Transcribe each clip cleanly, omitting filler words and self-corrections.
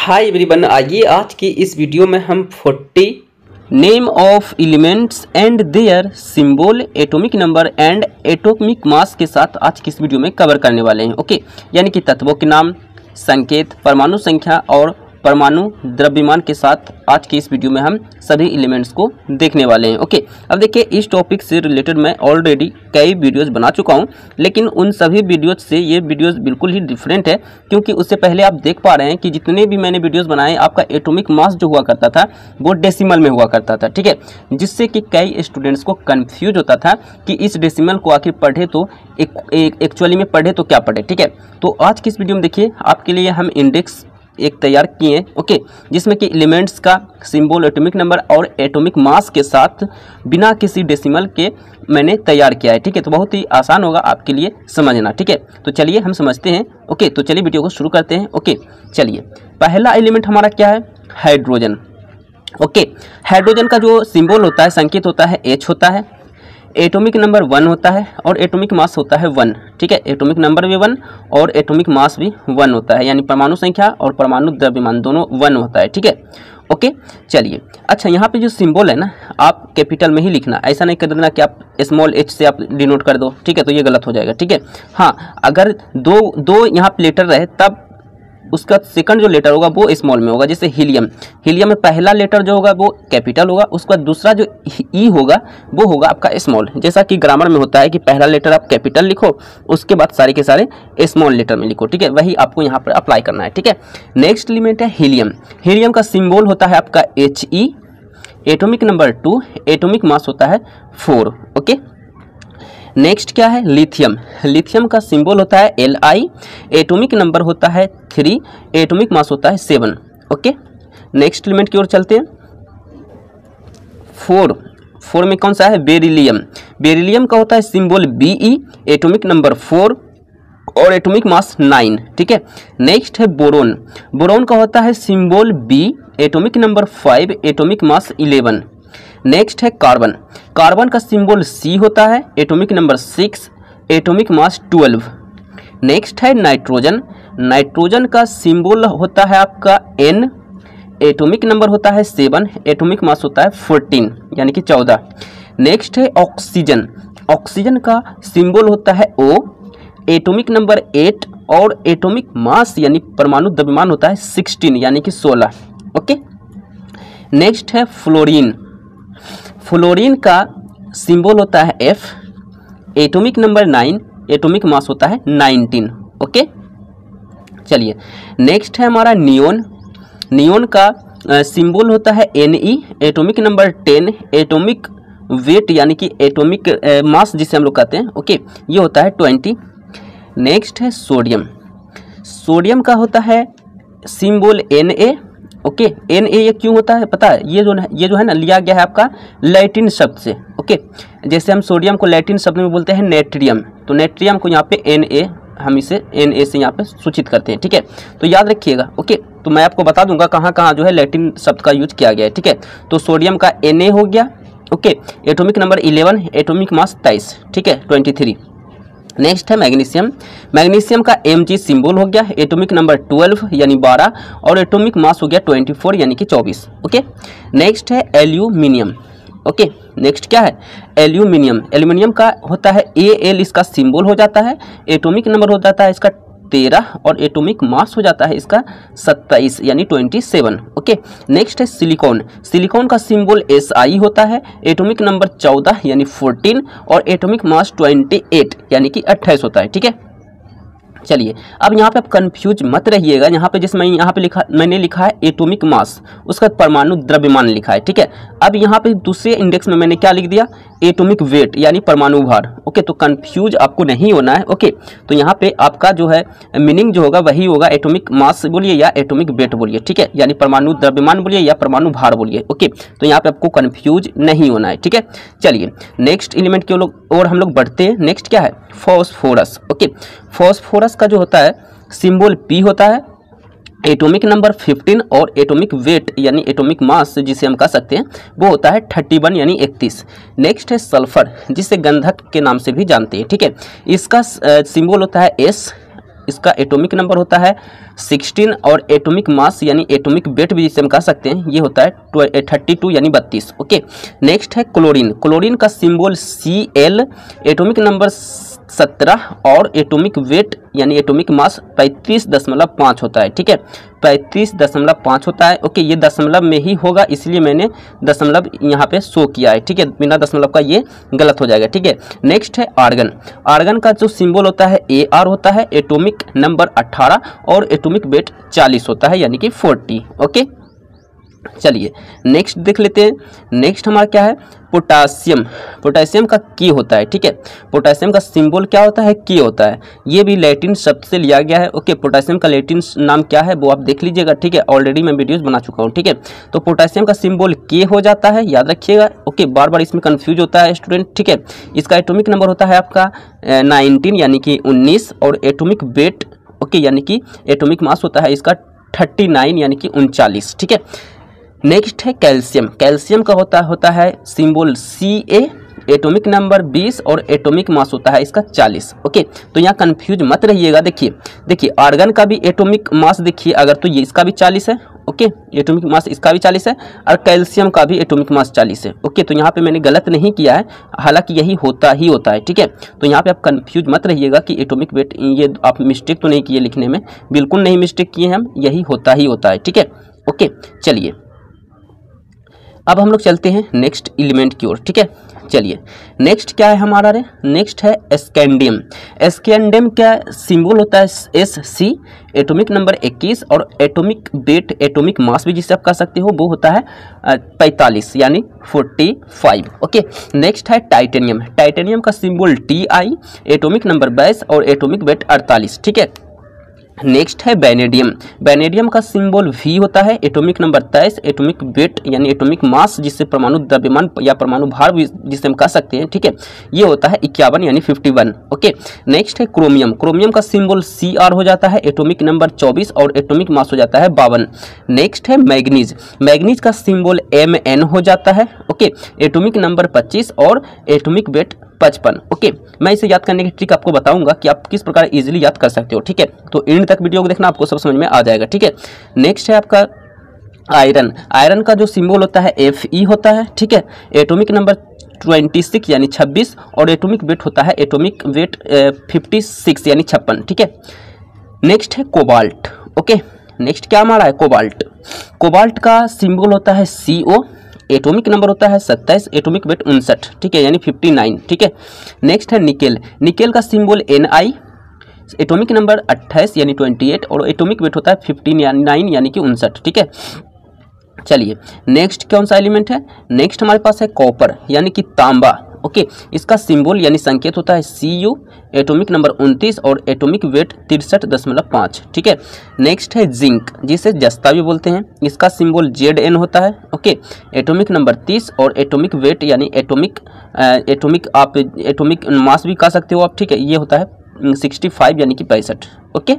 Hi everyone, आइए आज की इस वीडियो में हम 40 name of elements and their symbol, atomic number and atomic mass के साथ आज की इस वीडियो में कवर करने वाले हैं। ओके, यानी कि तत्वों के नाम, संकेत, परमाणु संख्या और परमाणु द्रव्यमान के साथ आज की इस वीडियो में हम सभी एलिमेंट्स को देखने वाले हैं। ओके, अब देखिए इस टॉपिक से रिलेटेड मैं ऑलरेडी कई वीडियोस बना चुका हूं, लेकिन उन सभी वीडियोस से ये वीडियोस बिल्कुल ही डिफरेंट है, क्योंकि उससे पहले आप देख पा रहे हैं कि जितने भी मैंने वीडियोस बनाए आपका एटॉमिक मास जो हुआ करता था वो डेसिमल में हुआ करता था। ठीक है, जिससे कि कई स्टूडेंट्स को कन्फ्यूज होता था कि इस डेसिमल को आखिर पढ़े तो एक्चुअली में पढ़े तो क्या पढ़े। ठीक है, तो आज की इस वीडियो में देखिए आपके लिए हम इंडेक्स एक तैयार किए, ओके, जिसमें कि एलिमेंट्स का सिंबल, एटॉमिक नंबर और एटॉमिक मास के साथ बिना किसी डेसिमल के मैंने तैयार किया है। ठीक है, तो बहुत ही आसान होगा आपके लिए समझना। ठीक है, तो चलिए हम समझते हैं। ओके, तो चलिए वीडियो को शुरू करते हैं। ओके, चलिए पहला एलिमेंट हमारा क्या है? हाइड्रोजन। ओके, हाइड्रोजन का जो सिंबल होता है, संकेत होता है H होता है, एटॉमिक नंबर 1 होता है और एटॉमिक मास होता है 1। ठीक है, एटॉमिक नंबर भी 1 और एटॉमिक मास भी 1 होता है, यानी परमाणु संख्या और परमाणु द्रव्यमान दोनों 1 होता है। ठीक है, ओके, चलिए अच्छा, यहाँ पे जो सिंबल है ना, आप कैपिटल में ही लिखना, ऐसा नहीं कर देना कि आप स्मॉल h से आप डिनोट कर दो। ठीक है, तो ये गलत हो जाएगा। ठीक है, हाँ, अगर दो यहाँ पे लेटर रहे तब उसका सेकंड जो लेटर होगा वो स्मॉल में होगा। जैसे हीलियम, हीलियम में पहला लेटर जो होगा वो कैपिटल होगा, उसका दूसरा जो ई होगा वो होगा आपका स्मॉल। जैसा कि ग्रामर में होता है कि पहला लेटर आप कैपिटल लिखो, उसके बाद सारे के सारे स्मॉल लेटर में लिखो। ठीक है, वही आपको यहाँ पर अप्लाई करना है। ठीक है, नेक्स्ट एलिमेंट है हीलियम। हीलियम का सिंबल होता है आपका He, atomic number 2, atomic mass होता है 4। ओके, नेक्स्ट क्या है? लिथियम। लिथियम का सिंबल होता है Li, एटॉमिक नंबर होता है 3, एटॉमिक मास होता है 7। ओके, नेक्स्ट एलिमेंट की ओर चलते हैं। 4 में कौन सा है? बेरिलियम। बेरिलियम का होता है सिंबल Be, एटॉमिक नंबर 4 और एटॉमिक मास 9। ठीक है, नेक्स्ट है बोरोन। बोरोन का होता है symbol B, atomic number 5, atomic mass 11। Next है कार्बन। कार्बन का सिंबल C होता है, atomic number 6, atomic mass 12। Next है नाइट्रोजन। नाइट्रोजन का सिंबल होता है आपका N, एटॉमिक नंबर होता है 7, एटॉमिक मास होता है 14 यानी कि 14। नेक्स्ट है ऑक्सीजन। ऑक्सीजन का सिंबल होता है O, एटॉमिक नंबर 8 और एटॉमिक मास यानी परमाणु द्रव्यमान होता है 16 यानी कि 16। ओके, नेक्स्ट है फ्लोरीन। फ्लोरीन का सिंबल होता है F, atomic number 9, atomic mass होता है 19। ओके, चलिए नेक्स्ट है हमारा नियोन। नियोन का सिंबल होता है Ne, atomic number 10, atomic weight यानी कि एटॉमिक मास जिसे हम लोग कहते हैं, ओके, ये होता है 20। नेक्स्ट है सोडियम। सोडियम का होता है सिंबल Na। ओके, Na ये क्यों होता है पता है? ये जो है ना, लिया गया है आपका लैटिन शब्द से। ओके, जैसे हम सोडियम को लैटिन शब्द में बोलते हैं नेट्रियम, तो नेट्रियम को यहाँ पे Na, हम इसे Na से यहाँ पे सूचित करते हैं। ठीक है, तो याद रखिएगा। ओके, तो मैं आपको बता दूंगा कहाँ कहाँ जो है लैटिन शब्द का यूज किया गया है। ठीक है, तो सोडियम का Na हो गया। Okay, atomic number 11, atomic mass 23। ठीक है, 23। नेक्स्ट है मैग्नीशियम। मैग्नीशियम का Mg सिंबल हो गया, एटॉमिक नंबर 12 यानी 12 और एटॉमिक मास हो गया 24 यानी कि 24। ओके, नेक्स्ट है एल्यूमिनियम। ओके, नेक्स्ट क्या है? एल्यूमिनियम। एल्यूमिनियम का होता है Al, इसका सिंबल हो जाता है, एटॉमिक नंबर हो जाता है इसका 13 और एटॉमिक मास हो जाता है इसका 27 यानी 27। ओके, नेक्स्ट है सिलिकॉन। सिलिकॉन का सिंबल Si होता है, एटॉमिक नंबर 14 यानी 14 और एटॉमिक मास 28 यानी कि 28 होता है। ठीक है, चलिए अब यहाँ पे आप कंफ्यूज मत रहिएगा। यहाँ पे जिसमें यहाँ पे मैंने लिखा है एटॉमिक मास, उसका परमाणु द्रव्यमान लिखा है। ठीक है, अब यहाँ पे दूसरे इंडेक्स में मैंने क्या लिख दिया? एटॉमिक वेट यानी परमाणु भार। ओके, तो कंफ्यूज आपको नहीं होना है। ओके, तो यहाँ पे आपका जो है मीनिंग जो होगा वही होगा, एटॉमिक मास बोलिए या एटॉमिक वेट बोलिए। ठीक है, यानी परमाणु द्रव्यमान बोलिए या परमाणु भार बोलिए। ओके, तो यहाँ पे आपको कंफ्यूज नहीं होना है। ठीक है, चलिए नेक्स्ट एलिमेंट के और हम लोग बढ़ते हैं। नेक्स्ट क्या है? फॉस्फोरस। ओके, फॉस्फोरस का जो होता है सिंबल P होता है, एटॉमिक नंबर 15 और एटॉमिक वेट यानी एटॉमिक मास जिसे हम कह सकते हैं वो होता है 31 यानी 31। नेक्स्ट है सल्फर, जिसे गंधक के नाम से भी जानते हैं। ठीक है, इसका सिंबल होता है S, इसका एटॉमिक नंबर होता है 16 और एटॉमिक मास यानी एटॉमिक वेट भी जिसे हम कह सकते हैं ये होता है 32 यानी 32। ओके, नेक्स्ट है क्लोरीन। क्लोरीन का सिंबल Cl, एटॉमिक नंबर 17 और एटॉमिक वेट यानी एटॉमिक मास 35.5 होता है। ठीक है, 35.5 होता है। ओके, ये दशमलव में ही होगा इसलिए मैंने दशमलव यहाँ पे शो किया है। ठीक है, बिना दशमलव का ये गलत हो जाएगा। ठीक है, नेक्स्ट है आर्गन। आर्गन का जो सिंबल होता है Ar होता है, एटॉमिक नंबर 18 और एटॉमिक वेट 40 होता है यानी कि 40। ओके, चलिए नेक्स्ट देख लेते हैं। नेक्स्ट हमारा क्या है, पोटासियम। पोटासियम का की होता है। ठीक है, पोटासियम का सिंबल क्या होता है, की होता है। ये भी लैटिन शब्द से लिया गया है। ओके, पोटासियम का लैटिन नाम क्या है वो आप देख लीजिएगा। ठीक है, ऑलरेडी मैं वीडियोस बना चुका हूँ। ठीक है, तो पोटासियम का सिंबल के हो जाता है, याद रखिएगा। ओके, बार बार इसमें कंफ्यूज होता है स्टूडेंट। ठीक है, इसका एटॉमिक नंबर होता है आपका 19 यानी कि 19 और एटॉमिक वेट ओके यानी कि एटॉमिक मास होता है इसका 39 यानी कि 39। ठीक है, नेक्स्ट है कैल्शियम। कैल्शियम का होता है सिंबल Ca, एटॉमिक नंबर 20 और एटॉमिक मास होता है इसका 40। ओके, तो यहाँ कंफ्यूज मत रहिएगा। देखिए आर्गन का भी एटॉमिक मास देखिए अगर तो ये इसका भी 40 है। ओके, एटॉमिक मास इसका भी 40 है और कैल्शियम का भी एटॉमिक मास 40 है। ओके, तो यहाँ पे मैंने गलत नहीं किया है, हालांकि यही होता है। ठीक है, तो यहाँ पे आप कंफ्यूज मत रहिएगा कि एटॉमिक वेट ये आप मिस्टेक तो नहीं किए लिखने में, बिल्कुल नहीं मिस्टेक किए हम, यही होता है। ठीक है, ओके चलिए अब हम लोग चलते हैं नेक्स्ट एलिमेंट की ओर। ठीक है, चलिए नेक्स्ट क्या है हमारा रे, नेक्स्ट है स्कैंडियम। स्कैंडियम का सिंबल होता है Sc, एटॉमिक नंबर 21 और एटॉमिक वेट एटॉमिक मास भी जिसे आप कह सकते हो वो होता है 45 यानी 45। ओके, नेक्स्ट है टाइटेनियम। टाइटेनियम का सिंबल Ti, एटॉमिक नंबर 22 और एटॉमिक वेट 48। ठीक है, नेक्स्ट है वैनेडियम। वैनेडियम का सिंबल V होता है, एटॉमिक नंबर 23, एटॉमिक वेट यानी एटॉमिक मास जिससे परमाणु द्रव्यमान या परमाणु भार जिसे हम कह सकते हैं। ठीक है, ये होता है 51 यानी 51। ओके, नेक्स्ट है क्रोमियम। क्रोमियम का सिंबल Cr हो जाता है, एटॉमिक नंबर 24 और एटॉमिक मास हो जाता है 52। नेक्स्ट है मैग्नीज। मैग्नीज का सिंबल Mn हो जाता है। ओके, एटॉमिक नंबर 25 और एटॉमिक वेट 55। ओके, मैं इसे याद करने की ट्रिक आपको बताऊंगा कि आप किस प्रकार इजीली याद कर सकते हो। ठीक है, तो एंड तक वीडियो को देखना, आपको सब समझ में आ जाएगा। ठीक है, नेक्स्ट है आपका आयरन। आयरन का जो सिंबल होता है Fe होता है। ठीक है, एटॉमिक नंबर 26 यानी 26 और एटॉमिक वेट होता है एटॉमिक वेट 56 यानी 56। ठीक है, नेक्स्ट है कोबाल्ट। ओके, नेक्स्ट क्या हमारा है कोबाल्ट। कोबाल्ट का सिंबल होता है Co, एटॉमिक नंबर होता है 27, एटॉमिक वेट 59। ठीक है, यानी 59। ठीक है, नेक्स्ट है निकेल। निकेल का सिंबल Ni, एटॉमिक नंबर 28 यानी 28 और एटॉमिक वेट होता है 59 यानी कि 59। ठीक है, चलिए नेक्स्ट कौन सा एलिमेंट है, नेक्स्ट हमारे पास है कॉपर यानी कि तांबा। ओके, इसका सिंबल यानी संकेत होता है Cu, एटॉमिक नंबर 29 और एटॉमिक वेट 63.5। ठीक है, नेक्स्ट है जिंक जिसे जस्ता भी बोलते हैं, इसका सिंबल Zn होता है। ओके, एटॉमिक नंबर 30 और एटॉमिक वेट यानी एटॉमिक मास भी कह सकते हो आप। ठीक है, ये होता है 65 यानी कि 65। ओके,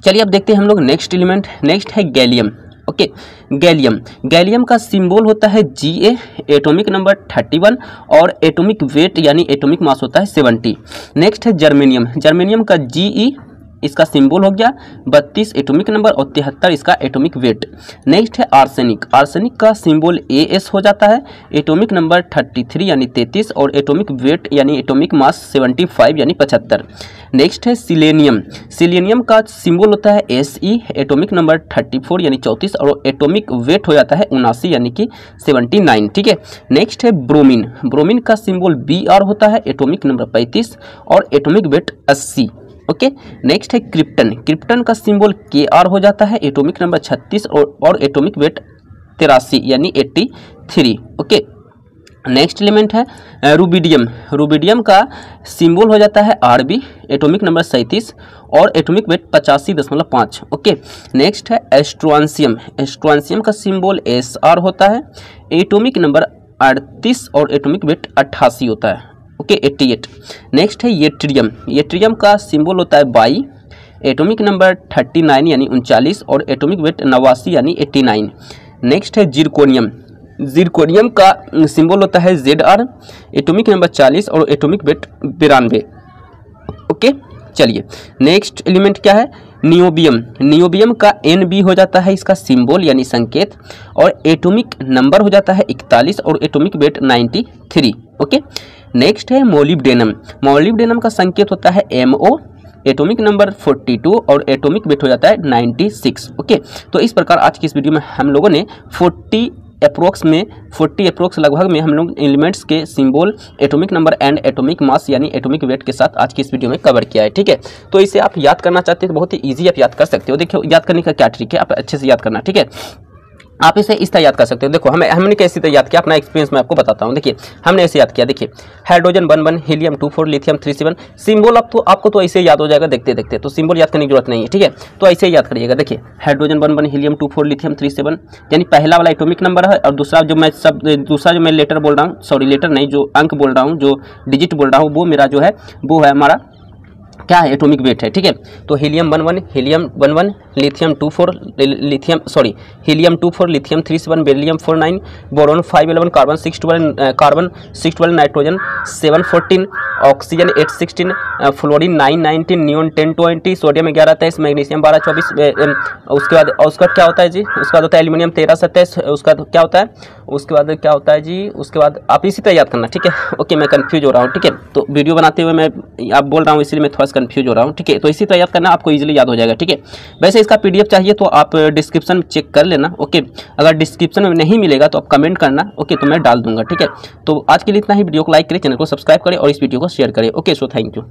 चलिए अब देखते हैं हम लोग नेक्स्ट एलिमेंट। नेक्स्ट है गैलियम। ओके, गैलियम का सिंबल होता है Ga, एटॉमिक नंबर 31 और एटॉमिक वेट यानी एटॉमिक मास होता है 70। नेक्स्ट है जर्मेनियम। जर्मेनियम का Ge, इसका सिंबल हो गया 32 एटॉमिक नंबर और 73 इसका एटॉमिक वेट। नेक्स्ट है आर्सेनिक। आर्सेनिक का सिंबल As हो जाता है, एटॉमिक नंबर 33 यानी 33 और एटॉमिक वेट यानी एटॉमिक मास 75 यानी 75। नेक्स्ट है सिलेनियम। सिलेनियम का सिंबल होता है Se, एटॉमिक नंबर 34 यानी 34 और एटॉमिक वेट हो जाता है 79 यानी कि 79। ठीक है, नेक्स्ट है ब्रोमीन। ब्रोमीन का सिंबल Br होता है, एटॉमिक नंबर 35 और एटॉमिक वेट 80। ओके, नेक्स्ट है क्रिप्टन। क्रिप्टन का सिंबल Kr हो जाता है, एटॉमिक नंबर 36 और एटॉमिक वेट 83 यानी 83। ओके, नेक्स्ट एलिमेंट है रूबिडियम। रूबिडियम का सिंबल हो जाता है Rb, एटॉमिक नंबर 37 और एटॉमिक वेट 85.5। ओके, नेक्स्ट है एस्ट्रोंशियम। एस्ट्रोंशियम का सिंबल Sr होता है, एटॉमिक नंबर 38 और एटॉमिक वेट 88 होता है। ओके, 88। नेक्स्ट है येट्रियम। येट्रियम का सिंबल होता है बाई, एटॉमिक नंबर 39 यानी 39 और एटॉमिक वेट 89 यानी 89। नेक्स्ट है जिरकोनियम। जिरकोनियम का सिंबल होता है Zr, एटॉमिक नंबर 40 और एटॉमिक वेट 92। ओके, चलिए नेक्स्ट एलिमेंट क्या है, नियोबियम। नियोबियम का Nb हो जाता है इसका सिंबल यानी संकेत, और एटॉमिक नंबर हो जाता है 41 और एटॉमिक वेट 93। ओके, नेक्स्ट है मोलिब्डेनम। मोलिब्डेनम का संकेत होता है Mo, एटॉमिक नंबर 42 और एटॉमिक वेट हो जाता है 96। ओके, तो इस प्रकार आज की इस वीडियो में हम लोगों ने 40 अप्रोक्स लगभग में हम लोग एलिमेंट्स के symbol, atomic number and atomic मास यानी एटॉमिक वेट के साथ आज की इस वीडियो में कवर किया है। ठीक है, तो इसे आप याद करना चाहते हैं तो बहुत ही ईजी आप याद कर सकते हो। देखिए याद करने का क्या ट्रिक है, आप अच्छे से याद करना। ठीक है, आप इसे इस तरह याद कर सकते हो। देखो हमने कैसे याद किया, अपना एक्सपीरियंस मैं आपको बताता हूँ। देखिए हमने ऐसे याद किया, देखिए हाइड्रोजन 1 1, हीलियम 2 4, लिथियम 3 7। सिंबल आपको तो ऐसे याद हो जाएगा देखते देखते, तो सिंबल याद करने की जरूरत नहीं है। ठीक है, तो ऐसे ही याद करिएगा। देखिए हाइड्रोजन 1 1, हीलियम 2 4, लिथियम 3 7, यानी पहला वाला एटॉमिक नंबर है, और दूसरा जो मैं लेटर बोल रहा हूँ, सॉरी लेटर नहीं, जो अंक बोल रहा हूँ, जो डिजिट बोल रहा हूँ, वो मेरा जो है वो है हमारा क्या है, एटॉमिक वेट है। ठीक है, तो helium 1 1, helium 1 1, lithium 2 4, helium 2 4, lithium 3 7, beryllium 4 9, boron 5 11, carbon 6 12, nitrogen 7 14, oxygen 8 16, fluorine 9 19, neon 10 20, sodium 11 23, magnesium 12 24। उसके बाद क्या होता है जी, उसके बाद होता है एल्यूमिनियम 13 27। उसके बाद क्या होता है, उसके बाद क्या होता है जी, उसके बाद आप इसी तरह याद करना। ठीक है, ओके मैं कंफ्यूज हो रहा हूँ। ठीक है, तो वीडियो बनाते हुए मैं आप बोल रहा हूँ इसलिए मैं थोड़ा सा कंफ्यूज हो रहा हूँ। ठीक है, तो इसी तरह याद करना, आपको इजीली याद हो जाएगा। ठीक है, वैसे इसका PDF चाहिए तो आप डिस्क्रिप्शन में चेक कर लेना। ओके, अगर डिस्क्रिप्शन में नहीं मिलेगा तो आप कमेंट करना। ओके, तो मैं डाल दूंगा। ठीक है, तो आज के लिए इतना ही। वीडियो को लाइक करें, चैनल को सब्सक्राइब करें और इस वीडियो को शेयर करें। Okay, so thank you.